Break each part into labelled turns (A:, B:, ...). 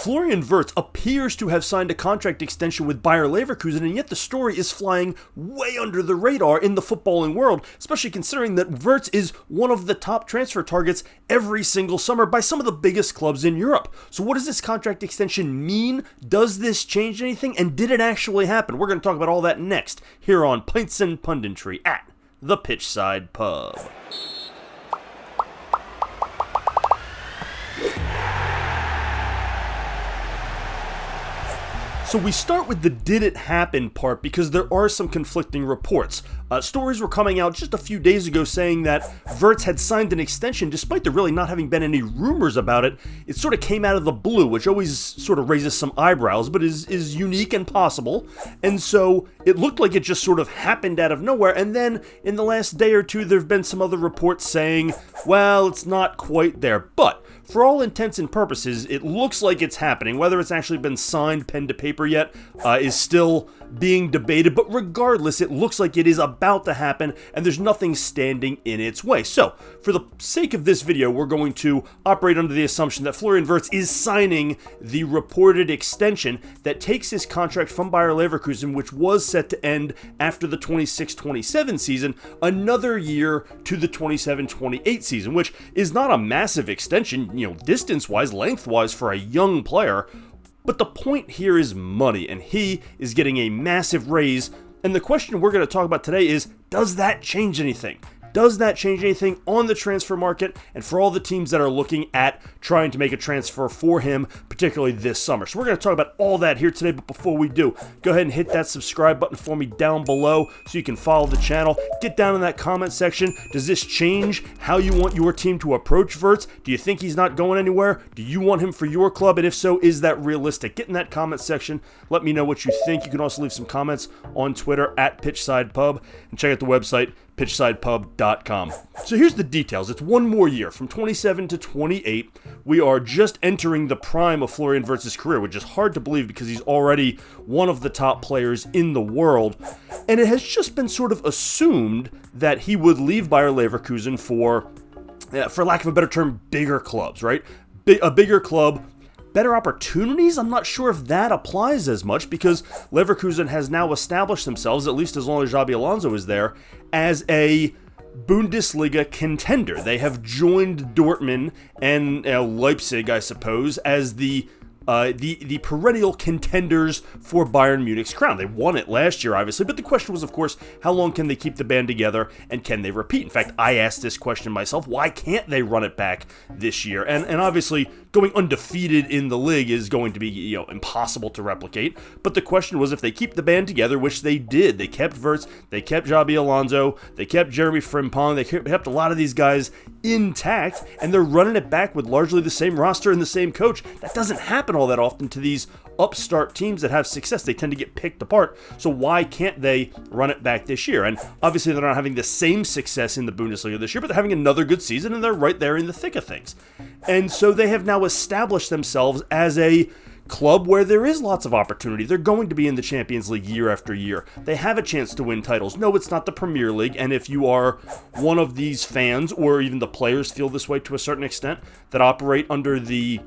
A: Florian Wirtz appears to have signed a contract extension with Bayer Leverkusen, and yet the story is flying way under the radar in the footballing world, especially considering that Wirtz is one of the top transfer targets every single summer by some of the biggest clubs in Europe. So what does this contract extension mean? Does this change anything? And did it actually happen? We're going to talk about all that next here on Pints and Punditry at the Pitchside Pub. So we start with the did it happen part because there are some conflicting reports. Stories were coming out just a few days ago saying that Wirtz had signed an extension despite there really not having been any rumors about it. It sort of came out of the blue, which always sort of raises some eyebrows, but is unique and possible. And so it looked like it just sort of happened out of nowhere. And then in the last day or two, there have been some other reports saying, well, it's not quite there. But for all intents and purposes, it looks like it's happening. Whether it's actually been signed, pen to paper yet, is still being debated. But regardless, it looks like it is about to happen, and there's nothing standing in its way. So, for the sake of this video, we're going to operate under the assumption that Florian Wirtz is signing the reported extension that takes his contract from Bayer Leverkusen, which was set to end after the 26-27 season, another year to the 27-28 season, which is not a massive extension, distance-wise, length-wise for a young player. But the point here is money, and he is getting a massive raise. And the question we're going to talk about today is, does that change anything? Does that change anything on the transfer market and for all the teams that are looking at trying to make a transfer for him, particularly this summer? So we're going to talk about all that here today, but before we do, go ahead and hit that subscribe button for me down below so you can follow the channel. Get down in that comment section. Does this change how you want your team to approach Wirtz? Do you think he's not going anywhere? Do you want him for your club? And if so, is that realistic? Get in that comment section. Let me know what you think. You can also leave some comments on Twitter at PitchsidePub and check out the website, pitchsidepub.com. So here's the details. It's one more year, from 27 to 28. We are just entering the prime of Florian Wirtz's career, which is hard to believe because he's already one of the top players in the world. And it has just been sort of assumed that he would leave Bayer Leverkusen for lack of a better term, bigger clubs, right? A bigger club, better opportunities? I'm not sure if that applies as much because Leverkusen has now established themselves, at least as long as Xabi Alonso is there, as a Bundesliga contender. They have joined Dortmund and Leipzig, I suppose, as the perennial contenders for Bayern Munich's crown. They won it last year, obviously, but the question was, of course, how long can they keep the band together and can they repeat? In fact, I asked this question myself, why can't they run it back this year? And obviously, going undefeated in the league is going to be, impossible to replicate, but the question was if they keep the band together, which they did. They kept Wirtz, they kept Xabi Alonso, they kept Jeremy Frimpong, they kept a lot of these guys intact, and they're running it back with largely the same roster and the same coach. That doesn't happen all that often to these upstart teams that have success. They tend to get picked apart. So why can't they run it back this year? And obviously they're not having the same success in the Bundesliga this year, but they're having another good season and they're right there in the thick of things. And so they have now established themselves as a club where there is lots of opportunity. They're going to be in the Champions League year after year. They have a chance to win titles. No, it's not the Premier League, and if you are one of these fans, or even the players feel this way to a certain extent, that operate under the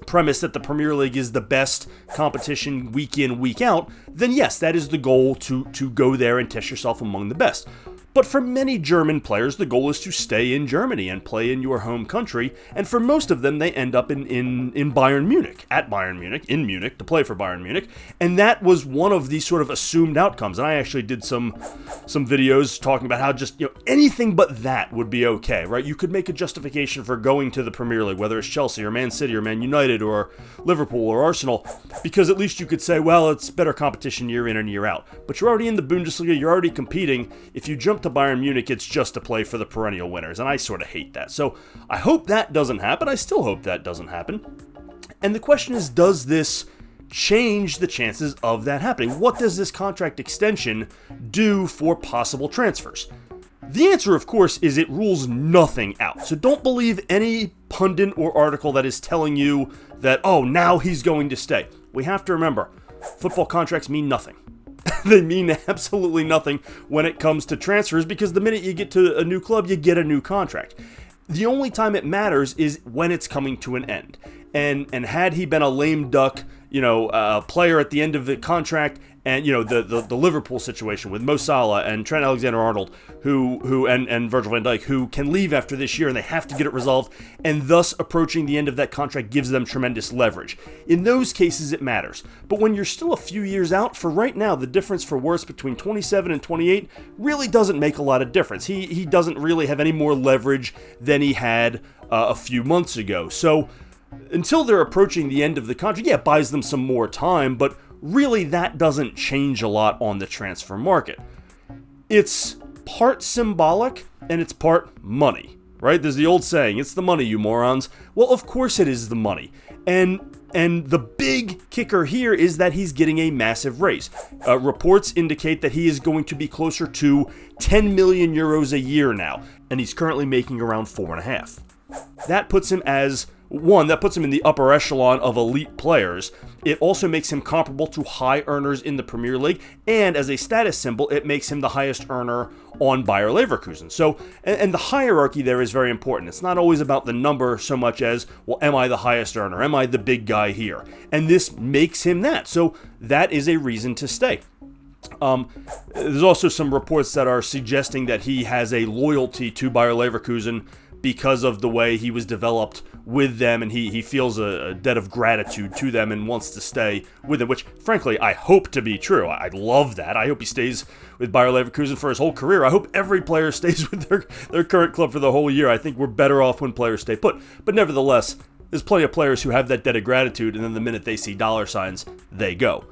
A: premise that the Premier League is the best competition week in, week out, then yes, that is the goal, to go there and test yourself among the best. But for many German players, the goal is to stay in Germany and play in your home country, and for most of them, they end up in Bayern Munich, at Bayern Munich, in Munich, to play for Bayern Munich, and that was one of the sort of assumed outcomes, and I actually did some videos talking about how just, anything but that would be okay, right? You could make a justification for going to the Premier League, whether it's Chelsea or Man City or Man United or Liverpool or Arsenal, because at least you could say, well, it's better competition year in and year out. But you're already in the Bundesliga, you're already competing. If you jump to Bayern Munich, it's just to play for the perennial winners, and I sort of hate that. So I hope that doesn't happen. I still hope that doesn't happen. And the question is, does this change the chances of that happening? What does this contract extension do for possible transfers? The answer, of course, is it rules nothing out. So don't believe any pundit or article that is telling you that, oh, now he's going to stay. We have to remember, football contracts mean nothing. They mean absolutely nothing when it comes to transfers, because the minute you get to a new club, you get a new contract. The only time it matters is when it's coming to an end. And had he been a lame duck, player at the end of the contract, and the Liverpool situation with Mo Salah and Trent Alexander-Arnold, and Virgil van Dijk, who can leave after this year and they have to get it resolved, and thus approaching the end of that contract gives them tremendous leverage. In those cases, it matters. But when you're still a few years out, for right now, the difference for Wirtz between 27 and 28 really doesn't make a lot of difference. He doesn't really have any more leverage than he had a few months ago. So until they're approaching the end of the contract, it buys them some more time, but really that doesn't change a lot on the transfer market. It's part symbolic and it's part money, right? There's the old saying, it's the money, you morons. Well, of course it is the money. And the big kicker here is that he's getting a massive raise. Reports indicate that he is going to be closer to 10 million euros a year now, and he's currently making around 4.5. That puts him in the upper echelon of elite players. It also makes him comparable to high earners in the Premier League, and as a status symbol, it makes him the highest earner on Bayer Leverkusen. So, and the hierarchy there is very important. It's not always about the number so much as, well, am I the highest earner? Am I the big guy here? And this makes him that. So that is a reason to stay. There's also some reports that are suggesting that he has a loyalty to Bayer Leverkusen because of the way he was developed with them, and he feels a debt of gratitude to them and wants to stay with them, which, frankly, I hope to be true. I love that. I hope he stays with Bayer Leverkusen for his whole career. I hope every player stays with their current club for the whole year. I think we're better off when players stay put. But nevertheless, there's plenty of players who have that debt of gratitude, and then the minute they see dollar signs, they go.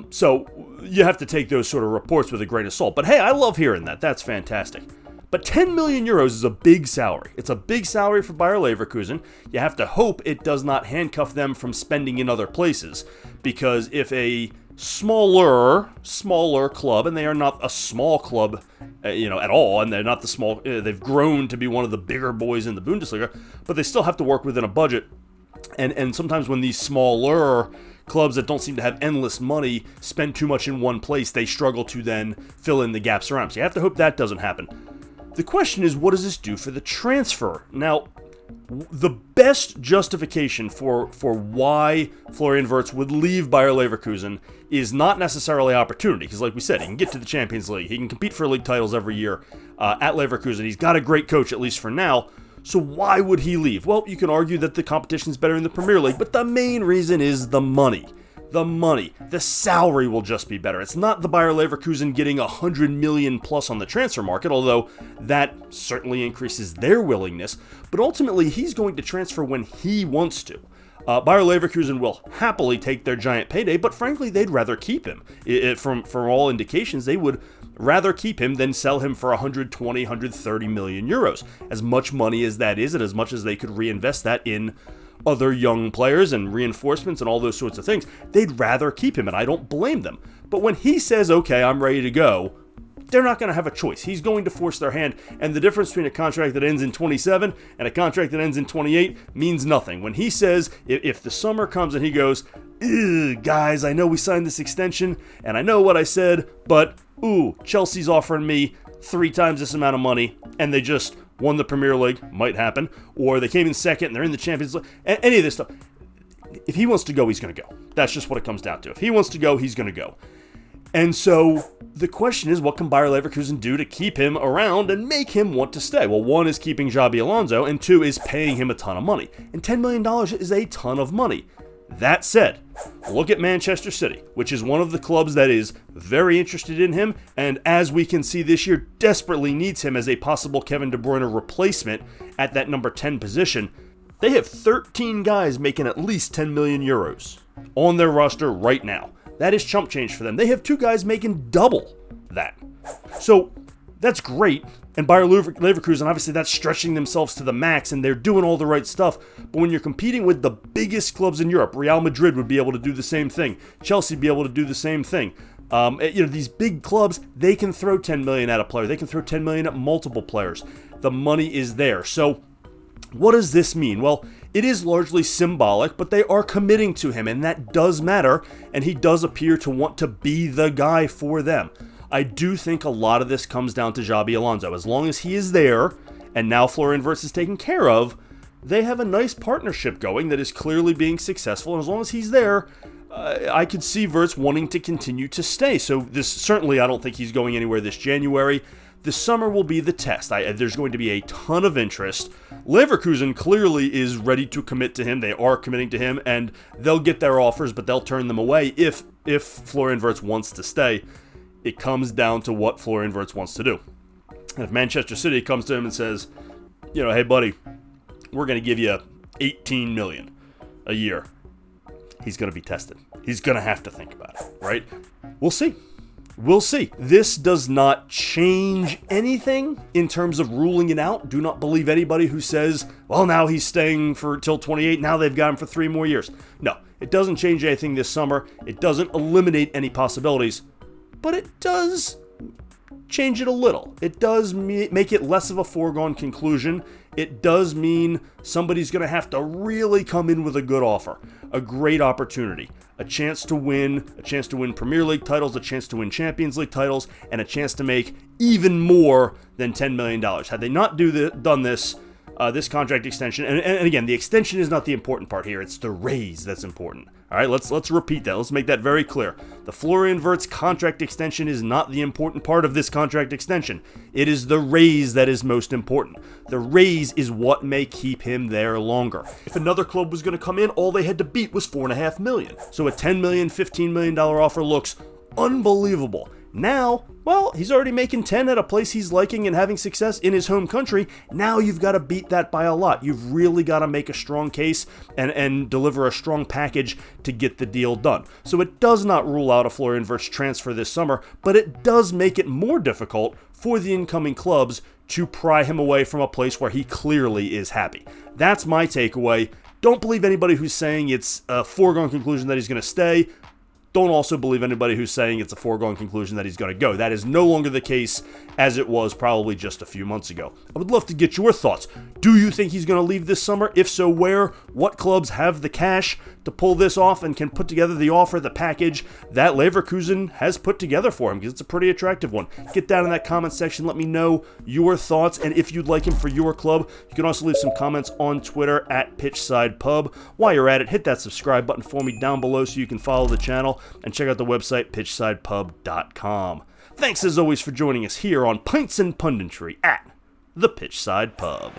A: So you have to take those sort of reports with a grain of salt. But hey, I love hearing that. That's fantastic. But 10 million euros is a big salary. It's a big salary for Bayer Leverkusen. You have to hope it does not handcuff them from spending in other places. Because if a smaller club, and they are not a small club, at all, and they're not the small, they've grown to be one of the bigger boys in the Bundesliga, but they still have to work within a budget. And sometimes when these smaller clubs that don't seem to have endless money spend too much in one place, they struggle to then fill in the gaps around. So you have to hope that doesn't happen. The question is, what does this do for the transfer? Now, the best justification for why Florian Wirtz would leave Bayer Leverkusen is not necessarily opportunity, because like we said, he can get to the Champions League, he can compete for league titles every year at Leverkusen, he's got a great coach, at least for now, so why would he leave? Well, you can argue that the competition is better in the Premier League, but the main reason is the money. The money. The salary will just be better. It's not the Bayer Leverkusen getting 100 million plus on the transfer market, although that certainly increases their willingness. But ultimately, he's going to transfer when he wants to. Bayer Leverkusen will happily take their giant payday, but frankly, they'd rather keep him. From all indications, they would rather keep him than sell him for 120, 130 million euros. As much money as that is, and as much as they could reinvest that in other young players and reinforcements and all those sorts of things, they'd rather keep him, and I don't blame them. But when he says, okay, I'm ready to go, they're not going to have a choice. He's going to force their hand, and the difference between a contract that ends in 27 and a contract that ends in 28 means nothing. When he says, if the summer comes and he goes, guys, I know we signed this extension, and I know what I said, but, Chelsea's offering me 3 times this amount of money, and they just won the Premier League, might happen, or they came in second and they're in the Champions League, any of this stuff. If he wants to go, he's going to go. That's just what it comes down to. If he wants to go, he's going to go. And so the question is, what can Bayer Leverkusen do to keep him around and make him want to stay? Well, 1 is keeping Xabi Alonso, and 2 is paying him a ton of money. And $10 million is a ton of money. That said, look at Manchester City, which is one of the clubs that is very interested in him, and as we can see this year, desperately needs him as a possible Kevin De Bruyne replacement at that number 10 position. They have 13 guys making at least 10 million euros on their roster right now. That is chump change for them. They have 2 guys making double that. So that's great. And Bayer Leverkusen, obviously that's stretching themselves to the max, and they're doing all the right stuff. But when you're competing with the biggest clubs in Europe, Real Madrid would be able to do the same thing. Chelsea would be able to do the same thing. These big clubs, they can throw 10 million at a player. They can throw 10 million at multiple players. The money is there. So what does this mean? Well, it is largely symbolic, but they are committing to him, and that does matter, and he does appear to want to be the guy for them. I do think a lot of this comes down to Xabi Alonso. As long as he is there, and now Florian Wirtz is taken care of, they have a nice partnership going that is clearly being successful, and as long as he's there, I could see Wirtz wanting to continue to stay. So this certainly, I don't think he's going anywhere this January. The summer will be the test. There's going to be a ton of interest. Leverkusen clearly is ready to commit to him. They are committing to him, and they'll get their offers, but they'll turn them away if Florian Wirtz wants to stay. It comes down to what Florian Wirtz wants to do. And if Manchester City comes to him and says, hey, buddy, we're going to give you $18 million a year, he's going to be tested. He's going to have to think about it, right? We'll see. We'll see. This does not change anything in terms of ruling it out. Do not believe anybody who says, well, now he's staying for till 28, now they've got him for 3 more years. No, it doesn't change anything this summer. It doesn't eliminate any possibilities, but it does change it a little. It does make it less of a foregone conclusion. It does mean somebody's going to have to really come in with a good offer, a great opportunity, a chance to win Premier League titles, a chance to win Champions League titles, and a chance to make even more than $10 million. Had they not done this contract extension, and again, the extension is not the important part here. It's the raise that's important. All right, let's repeat that. Let's make that very clear. The Florian Wirtz contract extension is not the important part of this contract extension. It is the raise that is most important. The raise is what may keep him there longer. If another club was going to come in, all they had to beat was $4.5 million. So a $10 million, $15 million offer looks unbelievable. Now, well, he's already making 10 at a place he's liking and having success in his home country. Now you've got to beat that by a lot. You've really got to make a strong case and deliver a strong package to get the deal done. So it does not rule out a Florian Wirtz transfer this summer, but it does make it more difficult for the incoming clubs to pry him away from a place where he clearly is happy. That's my takeaway. Don't believe anybody who's saying it's a foregone conclusion that he's going to stay. Don't also believe anybody who's saying it's a foregone conclusion that he's going to go. That is no longer the case as it was probably just a few months ago. I would love to get your thoughts. Do you think he's going to leave this summer? If so, where? What clubs have the cash to pull this off and can put together the offer, the package that Leverkusen has put together for him? Because it's a pretty attractive one. Get down in that comment section. Let me know your thoughts. And if you'd like him for your club, you can also leave some comments on Twitter at PitchsidePub. While you're at it, hit that subscribe button for me down below so you can follow the channel and check out the website pitchsidepub.com. Thanks as always for joining us here on Pints and Punditry at the Pitchside Pub.